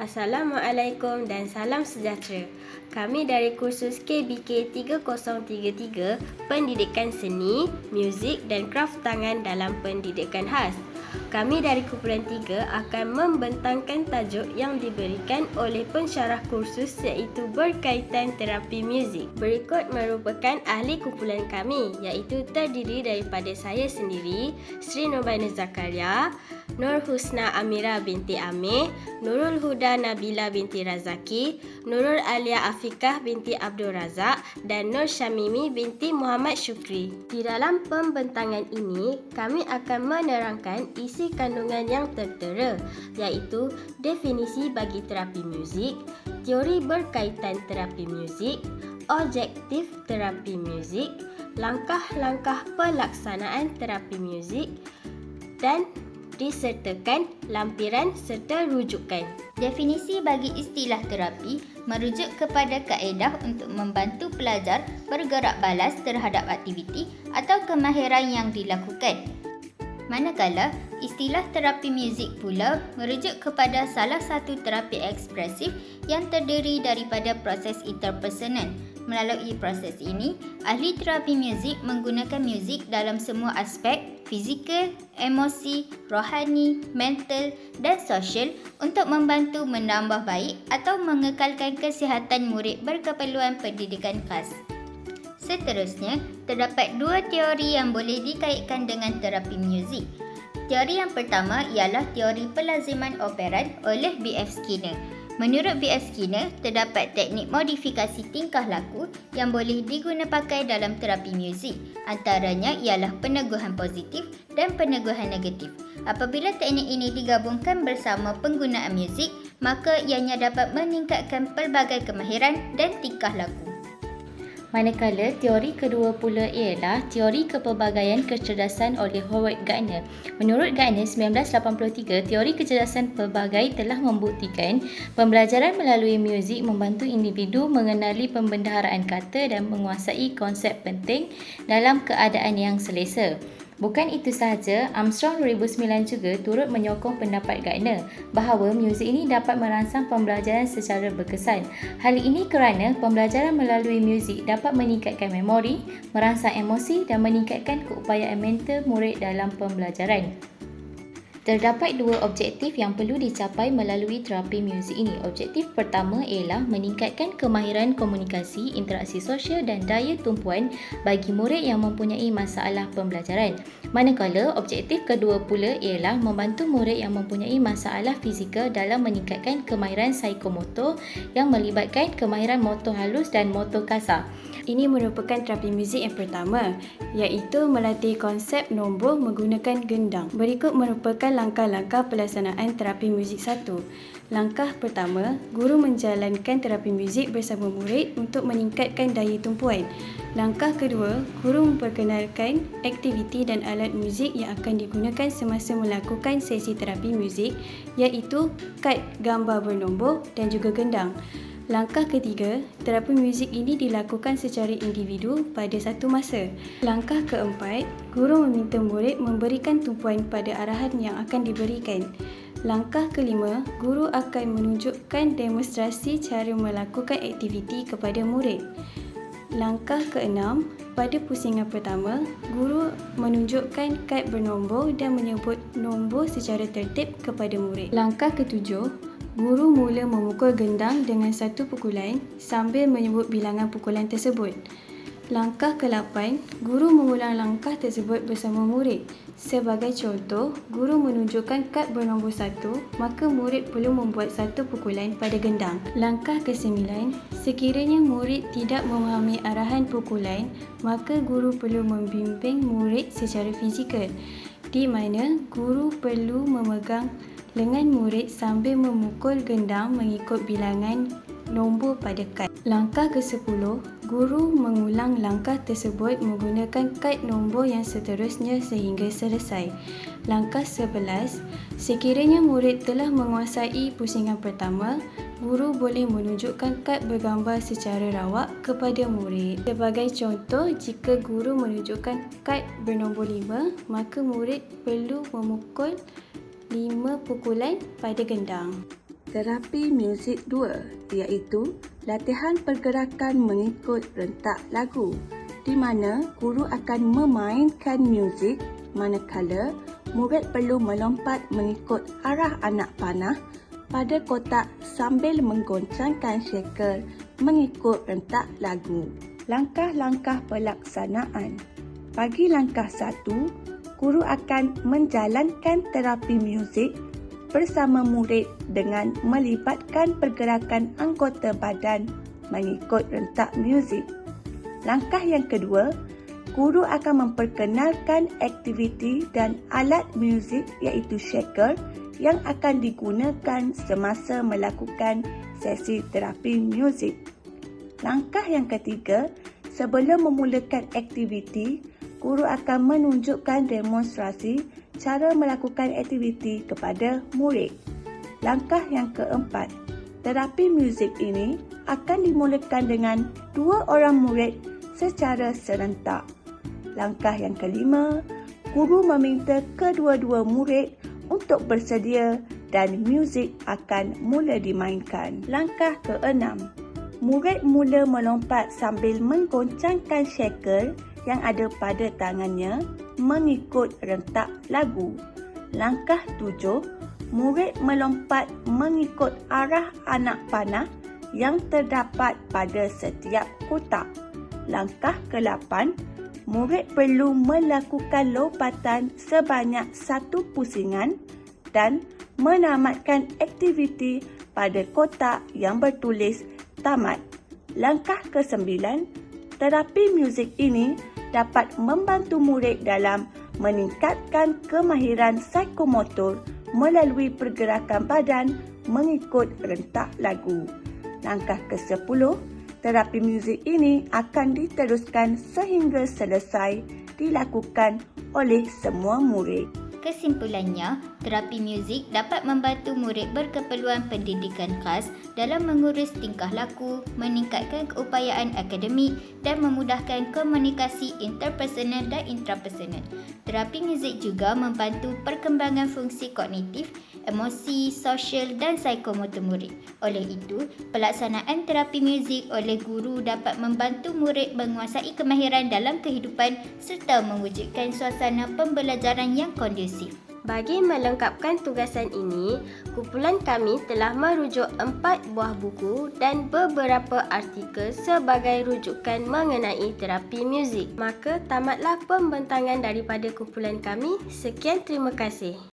Assalamualaikum dan salam sejahtera. Kami dari kursus KBK 3033 Pendidikan Seni, Muzik dan Kraf Tangan dalam Pendidikan Khas. Kami dari kumpulan 3 akan membentangkan tajuk yang diberikan oleh pensyarah kursus iaitu berkaitan terapi muzik. Berikut merupakan ahli kumpulan kami iaitu terdiri daripada saya sendiri, Sri Nurbaina Zakaria, Nur Husna Amira binti Amir, Nurul Huda Nabila binti Razaki, Nurul Alia Afikah binti Abdul Razak dan Nur Syamimi binti Muhammad Syukri. Di dalam pembentangan ini, kami akan menerangkan isi kandungan yang tertera iaitu definisi bagi terapi muzik, teori berkaitan terapi muzik, objektif terapi muzik, langkah-langkah pelaksanaan terapi muzik dan disertakan lampiran serta rujukan. Definisi bagi istilah terapi merujuk kepada kaedah untuk membantu pelajar bergerak balas terhadap aktiviti atau kemahiran yang dilakukan. Manakala, istilah terapi muzik pula merujuk kepada salah satu terapi ekspresif yang terdiri daripada proses interpersonal. Melalui proses ini, ahli terapi muzik menggunakan muzik dalam semua aspek fizikal, emosi, rohani, mental dan sosial untuk membantu menambah baik atau mengekalkan kesihatan murid berkeperluan pendidikan khas. Seterusnya, terdapat dua teori yang boleh dikaitkan dengan terapi muzik. Teori yang pertama ialah teori pelaziman operan oleh B.F. Skinner. Menurut B.F. Skinner, terdapat teknik modifikasi tingkah laku yang boleh diguna pakai dalam terapi muzik. Antaranya ialah peneguhan positif dan peneguhan negatif. Apabila teknik ini digabungkan bersama penggunaan muzik, maka ianya dapat meningkatkan pelbagai kemahiran dan tingkah laku. Manakala teori kedua pula ialah teori kepelbagaian kecerdasan oleh Howard Gardner. Menurut Gardner, 1983, teori kecerdasan pelbagai telah membuktikan pembelajaran melalui muzik membantu individu mengenali pembendaharaan kata dan menguasai konsep penting dalam keadaan yang selesa. Bukan itu sahaja, Armstrong 2009 juga turut menyokong pendapat Gardner bahawa muzik ini dapat merangsang pembelajaran secara berkesan. Hal ini kerana pembelajaran melalui muzik dapat meningkatkan memori, merangsang emosi dan meningkatkan keupayaan mental murid dalam pembelajaran. Terdapat dua objektif yang perlu dicapai melalui terapi muzik ini. Objektif pertama ialah meningkatkan kemahiran komunikasi, interaksi sosial dan daya tumpuan bagi murid yang mempunyai masalah pembelajaran. Manakala objektif kedua pula ialah membantu murid yang mempunyai masalah fizikal dalam meningkatkan kemahiran psikomotor yang melibatkan kemahiran motor halus dan motor kasar. Ini merupakan terapi muzik yang pertama iaitu melatih konsep nombor menggunakan gendang. Berikut merupakan langkah-langkah pelaksanaan terapi muzik 1. Langkah pertama, guru menjalankan terapi muzik bersama murid untuk meningkatkan daya tumpuan. Langkah kedua, guru memperkenalkan aktiviti dan alat muzik yang akan digunakan semasa melakukan sesi terapi muzik iaitu kad gambar bernombor dan juga gendang. Langkah ketiga, terapi muzik ini dilakukan secara individu pada satu masa. Langkah keempat, guru meminta murid memberikan tumpuan pada arahan yang akan diberikan. Langkah kelima, guru akan menunjukkan demonstrasi cara melakukan aktiviti kepada murid. Langkah keenam, pada pusingan pertama, guru menunjukkan kad bernombor dan menyebut nombor secara tertib kepada murid. Langkah ketujuh, guru mula memukul gendang dengan satu pukulan sambil menyebut bilangan pukulan tersebut. Langkah ke-8, guru mengulang langkah tersebut bersama murid. Sebagai contoh, guru menunjukkan kad bernombor 1, maka murid perlu membuat satu pukulan pada gendang. Langkah ke-9, sekiranya murid tidak memahami arahan pukulan, maka guru perlu membimbing murid secara fizikal, di mana guru perlu memegang lengan murid sambil memukul gendang mengikut bilangan nombor pada kad. Langkah ke-10, guru mengulang langkah tersebut menggunakan kad nombor yang seterusnya sehingga selesai. Langkah 11, sekiranya murid telah menguasai pusingan pertama, guru boleh menunjukkan kad bergambar secara rawak kepada murid. Sebagai contoh, jika guru menunjukkan kad bernombor 5, maka murid perlu memukul 5 pukulan pada gendang. Terapi muzik 2 iaitu latihan pergerakan mengikut rentak lagu di mana guru akan memainkan muzik manakala murid perlu melompat mengikut arah anak panah pada kotak sambil menggoncangkan shaker mengikut rentak lagu. Langkah-langkah pelaksanaan. Bagi langkah 1, guru akan menjalankan terapi muzik bersama murid dengan melibatkan pergerakan anggota badan mengikut rentak muzik. Langkah yang kedua, guru akan memperkenalkan aktiviti dan alat muzik iaitu shaker yang akan digunakan semasa melakukan sesi terapi muzik. Langkah yang ketiga, sebelum memulakan aktiviti, guru akan menunjukkan demonstrasi cara melakukan aktiviti kepada murid. Langkah yang keempat, terapi muzik ini akan dimulakan dengan 2 orang murid secara serentak. Langkah yang kelima, guru meminta kedua-dua murid untuk bersedia dan muzik akan mula dimainkan. Langkah keenam, murid mula melompat sambil menggoncangkan shaker yang ada pada tangannya mengikut rentak lagu. Langkah 7, murid melompat mengikut arah anak panah yang terdapat pada setiap kotak. Langkah ke-8, murid perlu melakukan lompatan sebanyak 1 pusingan dan menamatkan aktiviti pada kotak yang bertulis tamat. Langkah ke-9, terapi muzik ini dapat membantu murid dalam meningkatkan kemahiran psikomotor melalui pergerakan badan mengikut rentak lagu. Langkah ke-10, terapi muzik ini akan diteruskan sehingga selesai dilakukan oleh semua murid. Kesimpulannya, terapi muzik dapat membantu murid berkeperluan pendidikan khas dalam mengurus tingkah laku, meningkatkan keupayaan akademik dan memudahkan komunikasi interpersonal dan intrapersonal. Terapi muzik juga membantu perkembangan fungsi kognitif, emosi, sosial dan psikomotor murid. Oleh itu, pelaksanaan terapi muzik oleh guru dapat membantu murid menguasai kemahiran dalam kehidupan serta mewujudkan suasana pembelajaran yang kondusif. Bagi melengkapkan tugasan ini, kumpulan kami telah merujuk 4 buah buku dan beberapa artikel sebagai rujukan mengenai terapi muzik. Maka tamatlah pembentangan daripada kumpulan kami. Sekian, terima kasih.